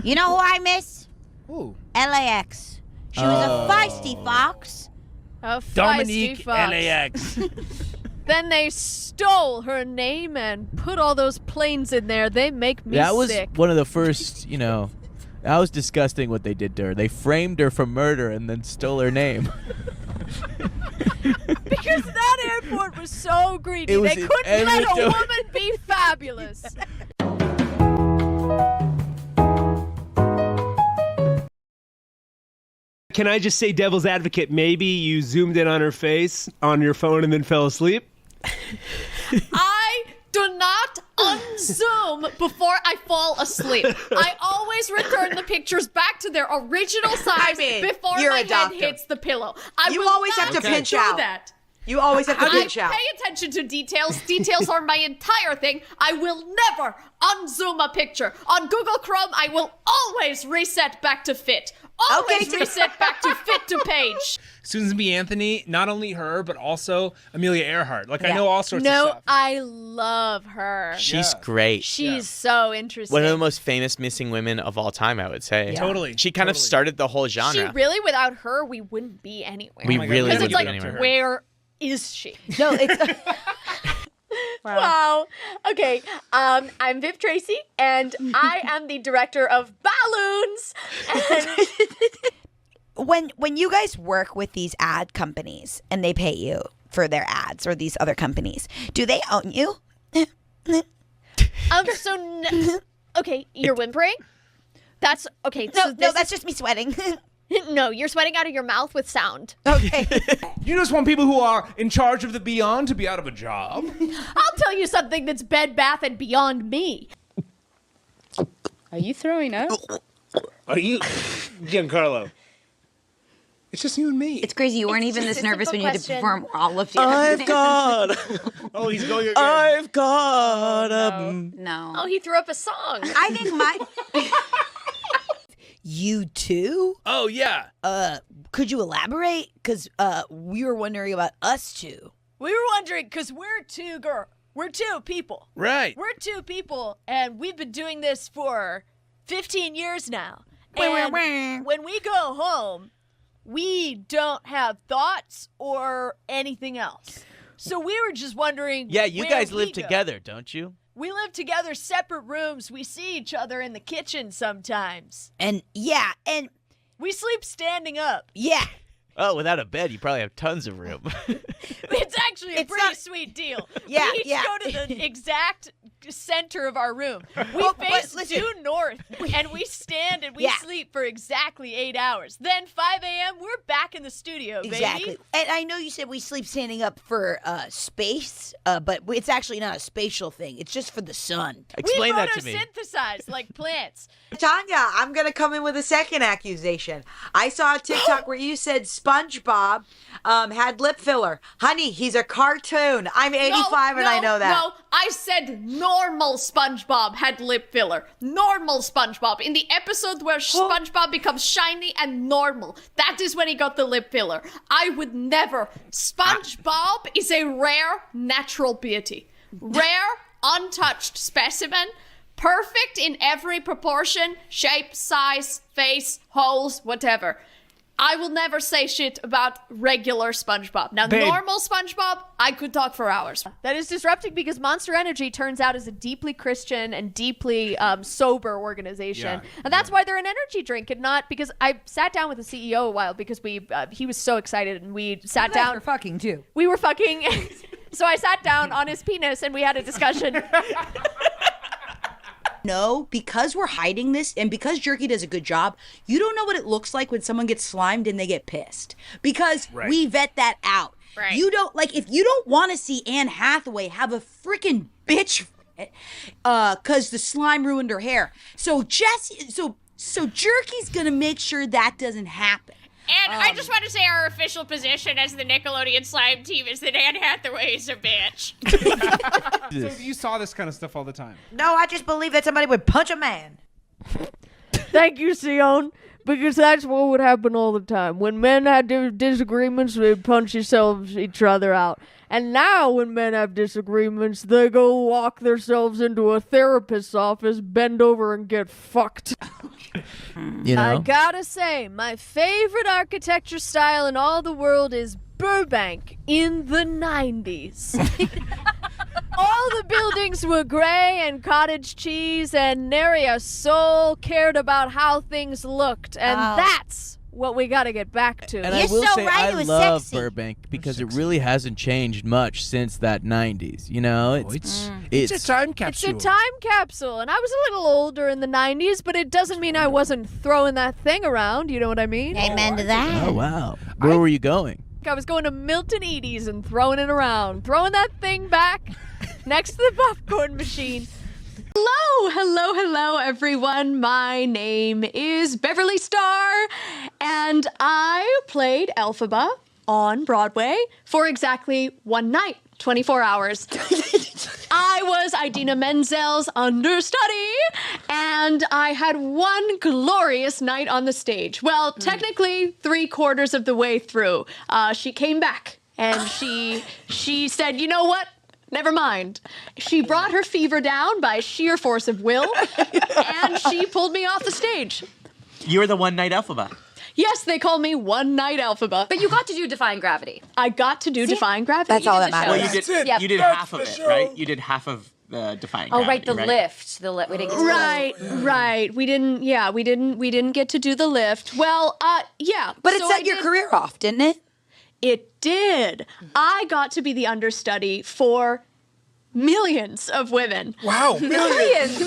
You know who I miss? Ooh. LAX. She was a feisty fox. A feisty Dominique fox. LAX. Then they stole her name and put all those planes in there. They make me That was sick. one of the first, that was disgusting what they did to her. They framed her for murder and then stole her name. Because that airport was so greedy. It was They couldn't let a inevitable. woman be fabulous. Can I just say devil's advocate? Maybe you zoomed in on her face on your phone and then fell asleep? I do not unzoom before I fall asleep. I always return the pictures back to their original size before you're my a doctor. head hits the pillow. You always have to pinch do out. that. You always have to I pinch out. pay attention to details. Details are my entire thing. I will never unzoom a picture. On Google Chrome, I will always reset back to fit. Always reset back to fit to page. Susan B. Anthony, not only her, but also Amelia Earhart. Like, I know all sorts of No, stuff. I love her. She's great. She's so interesting. One of the most famous missing women of all time, I would say. Yeah. Totally. She kind of started the whole genre. She really, without her, we wouldn't be anywhere. We really Because wouldn't it's be like, anywhere. where is she? No, it's... Wow. Okay. I'm Viv Tracy, and I am the director of Balloons. And when you guys work with these ad companies and they pay you for their ads or these other companies, do they own you? Okay, you're whimpering. That's okay. No, so this that's just me sweating. no, you're sweating out of your mouth with sound. Okay. You just want people who are in charge of the beyond to be out of a job? I'll tell you something that's Bed Bath and beyond me. Are you throwing up? Are you, Giancarlo? It's just you and me. It's crazy. You weren't even this nervous when you had to perform all of the I've got. Oh, he's going again. I've got No. Oh, he threw up a song. I think my... You too? Oh, yeah. Could you elaborate? Because we were wondering about us two. We were wondering, because we're two people. Right. We're two people, and we've been doing this for 15 years now. And when we go home, we don't have thoughts or anything else. So we were just wondering. Yeah, you where guys we live go. together, don't you? We live together, separate rooms. We see each other in the kitchen sometimes. And We sleep standing up. yeah. Oh, without a bed, you probably have tons of room. It's actually a pretty sweet deal. Yeah, we each yeah. go to the exact center of our room. We Well, face but listen. due north, and we stand and we Yeah. sleep for exactly 8 hours. Then 5 a.m., we're back in the studio, baby. Exactly. And I know you said we sleep standing up for space, but it's actually not a spatial thing. It's just for the sun. Explain that to me. We photosynthesize like plants. Tanya, I'm going to come in with a second accusation. I saw a TikTok where you said SpongeBob had lip filler. Honey, he's a cartoon. I'm 85 and I know that. No, I said normal SpongeBob had lip filler. Normal SpongeBob. In the episode where SpongeBob becomes shiny and normal, that is when he got the lip filler. I would never. SpongeBob is a rare natural beauty. Rare, untouched specimen. Perfect in every proportion, shape, size, face, holes, whatever. I will never say shit about regular SpongeBob. Now, Babe. normal SpongeBob, I could talk for hours. That is disrupting because Monster Energy turns out is a deeply Christian and deeply sober organization. Yeah. And that's why they're an energy drink and not because I sat down with the CEO a while because he was so excited and we sat down. We're fucking too. We were fucking. So I sat down on his penis and we had a discussion. No, because we're hiding this and because Jerky does a good job, you don't know what it looks like when someone gets slimed and they get pissed. Because we vet that out. Right. You don't, like, if you don't want to see Anne Hathaway have a freaking bitch because the slime ruined her hair. So Jerky's going to make sure that doesn't happen. And I just want to say our official position as the Nickelodeon slime team is that Anne Hathaway is a bitch. So you saw this kind of stuff all the time. No, I just believe that somebody would punch a man. Thank you, Sion. Because that's what would happen all the time. When men had disagreements, they'd punch each other out. And now when men have disagreements, they go walk themselves into a therapist's office, bend over, and get fucked. You know? I gotta say, my favorite architecture style in all the world is Burbank in the 90s. All the buildings were gray and cottage cheese, and nary a soul cared about how things looked. And that's what we gotta get back to. And I will say I love Burbank because it really hasn't changed much since that 90s. You know, it's a time capsule. It's a time capsule, and I was a little older in the 90s, but it doesn't mean I wasn't throwing that thing around. You know what I mean? Amen to that. Oh, wow. Where were you going? I was going to Milton Edie's and throwing it around, throwing that thing back next to the popcorn machine. Hello, everyone. My name is Beverly Starr, and I played Elphaba on Broadway for exactly one night, 24 hours. I was Idina Menzel's understudy, and I had one glorious night on the stage. Well, technically 3/4 of the way through. She came back, and she said, you know what? Never mind. She brought her fever down by sheer force of will, and she pulled me off the stage. You were the one-night Elphaba. Yes, they call me One Night Elphaba. But you got to do Defying Gravity. I got to do Defying Gravity. That's all that matters. Well, you did half of it, right? You did half of Defying Gravity. Oh, right, the lift. We didn't get to do the lift. Right. We didn't get to do the lift. Well, yeah. But it set your career off, didn't it? It did. I got to be the understudy for millions of women. Wow. Millions.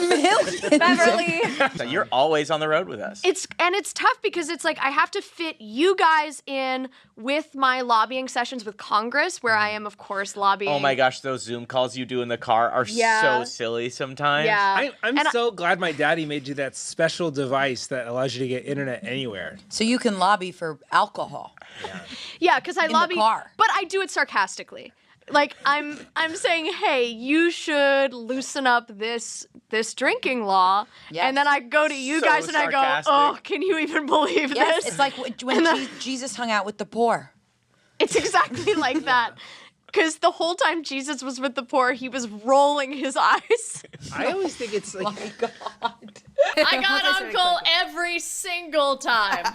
Beverly. So you're always on the road with us. It's tough because it's like I have to fit you guys in with my lobbying sessions with Congress, where I am, of course, lobbying. Oh my gosh, those Zoom calls you do in the car are so silly sometimes. Yeah. I'm so glad my daddy made you that special device that allows you to get internet anywhere. So you can lobby for alcohol. Yeah, because I in lobby, the car. but I do it sarcastically. Like I'm saying, hey, you should loosen up this drinking law, and then I go to you guys and sarcastic. I go, oh, can you even believe Yes, this? it's like when Jesus hung out with the poor. It's exactly like that. Because the whole time Jesus was with the poor, he was rolling his eyes. I always think it's like, Oh my God. I got Uncle every single time.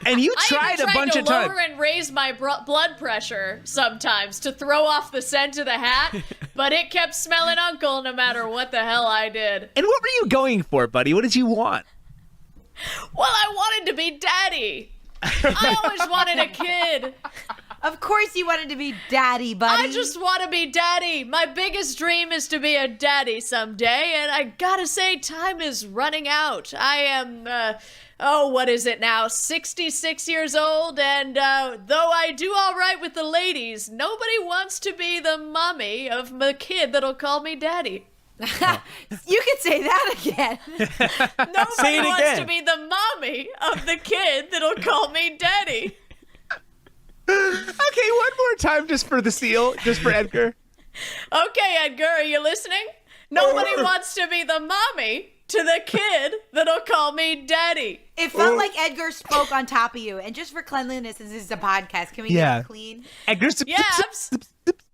and you I tried even a bunch to of times. lower and raise my blood pressure sometimes to throw off the scent of the hat, but it kept smelling Uncle no matter what the hell I did. And what were you going for, buddy? What did you want? Well, I wanted to be daddy. I always wanted a kid. Of course you wanted to be daddy, buddy. I just want to be daddy. My biggest dream is to be a daddy someday, and I gotta say, time is running out. I am, what is it now, 66 years old, and though I do all right with the ladies, nobody wants to be the mommy of the kid that'll call me daddy. You could say that again. Nobody wants to be the mommy of the kid that'll call me daddy. Okay, one more time just for the seal, just for Edgar. Okay, Edgar, are you listening? Nobody wants to be the mommy to the kid that'll call me daddy. It felt like Edgar spoke on top of you. And just for cleanliness, this is a podcast. Can we get it clean? Edgar's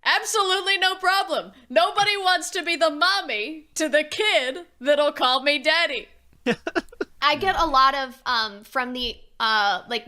absolutely no problem. Nobody wants to be the mommy to the kid that'll call me daddy. I get a lot of from the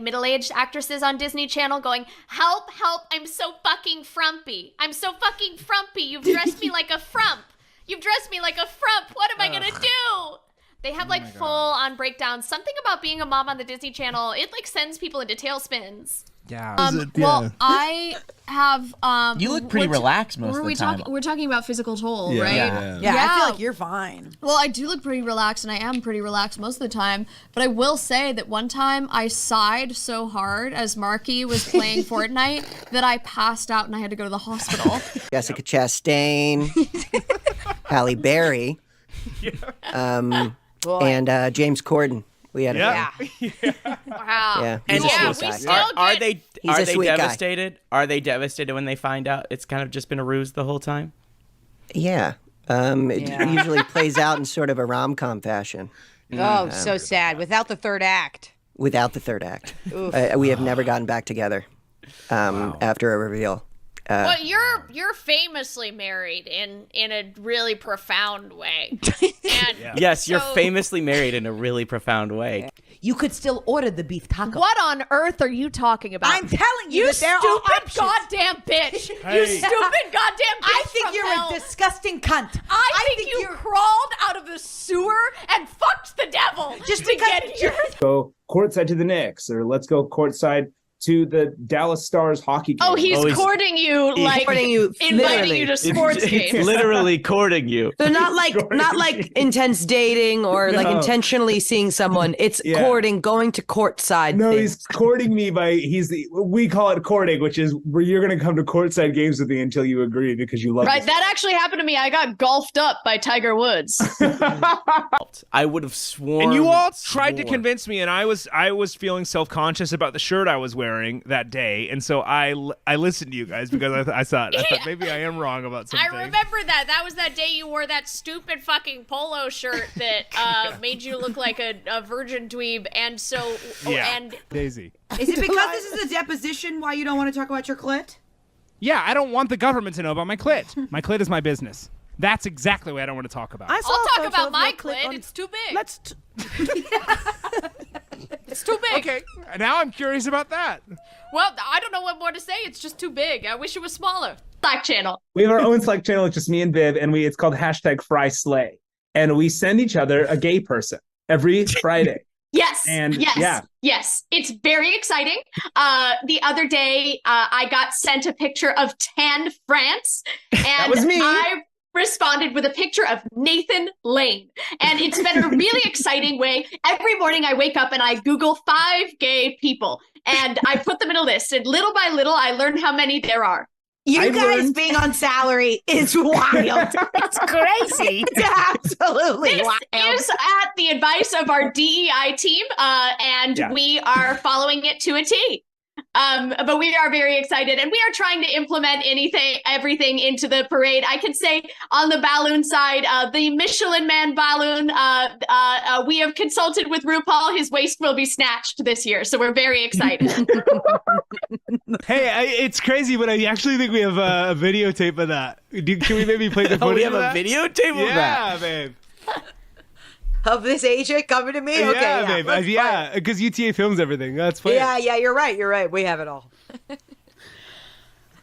middle-aged actresses on Disney Channel going, help, I'm so fucking frumpy. I'm so fucking frumpy. You've dressed me like a frump. You've dressed me like a frump. What am I gonna do? They have full-on breakdowns. Something about being a mom on the Disney Channel, it sends people into tailspins. Yeah. Well, I have. You look pretty relaxed most of the time. We're talking about physical toll, Yeah. right? Yeah, I feel like you're fine. Well, I do look pretty relaxed, and I am pretty relaxed most of the time. But I will say that one time I sighed so hard as Marky was playing Fortnite that I passed out and I had to go to the hospital. Jessica Chastain, Halle Berry, and James Corden. We had Wow. Yeah. And He's a we sweet guy. still Are they He's a sweet guy. devastated? Are they devastated when they find out it's kind of just been a ruse the whole time? Yeah. It usually plays out in sort of a rom-com fashion. Oh, so sad. Without the third act. Without the third act. Oof. We have never gotten back together after a reveal. Well, you're famously married in a really profound way. And Yes, you're famously married in a really profound way. You could still order the beef taco. What on earth are you talking about? I'm telling you, you that there are stupid options. goddamn bitch. Hey. You stupid goddamn bitch. I think from you're hell. a disgusting cunt. I think you crawled out of the sewer and fucked the devil just to get here. Go courtside to the Knicks, or let's go courtside to the Dallas Stars hockey game. Oh, he's courting you, like courting you, inviting literally. you to sports games. It's literally courting you. So not like intense dating or like No. intentionally seeing someone. It's Yeah. courting, going to courtside. No, things. he's courting me we call it courting, which is where you're going to come to courtside games with me until you agree because you love Right, this. that actually happened to me. I got golfed up by Tiger Woods. I would have sworn. And you all tried to convince me, and I was feeling self-conscious about the shirt I was wearing that day, and so I listened to you guys because I thought maybe I am wrong about something. I remember that. That was that day you wore that stupid fucking polo shirt that made you look like a virgin dweeb, and so and Daisy. Is it because this is a deposition why you don't want to talk about your clit? Yeah, I don't want the government to know about my clit. My clit is my business. That's exactly what I don't want to talk about. I'll talk about my clit. It's too big. It's too big. Okay, now I'm curious about that. Well, I don't know what more to say. It's just too big. I wish it was smaller. Slack channel. We have our own Slack channel. It's just me and Viv, and it's called #FrySlay. And we send each other a gay person every Friday. Yes. And yes. yeah. Yes. It's very exciting. The other day, I got sent a picture of Tan France. And That was me. I responded with a picture of Nathan Lane. And it's been a really exciting way. Every morning I wake up and I Google 5 gay people. And I put them in a list. And little by little, I learn how many there are. You guys being on salary is wild. It's crazy. It's absolutely This wild. is at the advice of our DEI team, and we are following it to a T. But we are very excited, and we are trying to implement everything into the parade. I can say on the balloon side, the Michelin Man balloon, we have consulted with RuPaul. His waist will be snatched this year, so we're very excited. Hey, it's crazy, but I actually think we have a videotape of that. Can we maybe play the footage we have of a that? videotape of that? Yeah, babe. Of this agent coming to me? Okay, yeah, babe. let's play. Yeah, because UTA films everything. That's fine. Yeah, you're right. We have it all.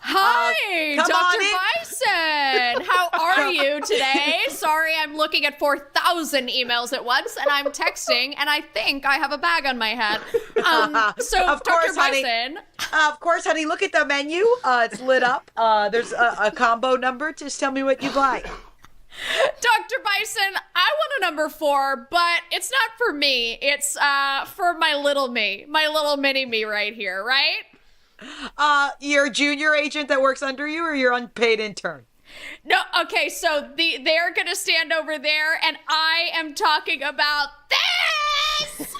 Hi, come on Dr. Bison. How are you today? Sorry, I'm looking at 4,000 emails at once, and I'm texting, and I think I have a bag on my head. So, Of course, Dr. honey. Bison. Of course, honey. Look at the menu. It's lit up. There's a combo number. Just tell me what you'd like. Dr. Bison, I want a number 4, but it's not for me. It's for my little mini me right here, right? Your junior agent that works under you, or your unpaid intern? No, okay, so they're gonna stand over there, and I am talking about this!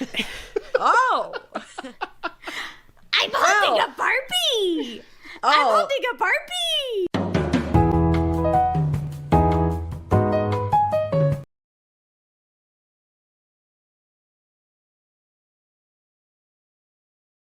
Oh! I'm holding a Barbie! Oh. I'm holding a Barbie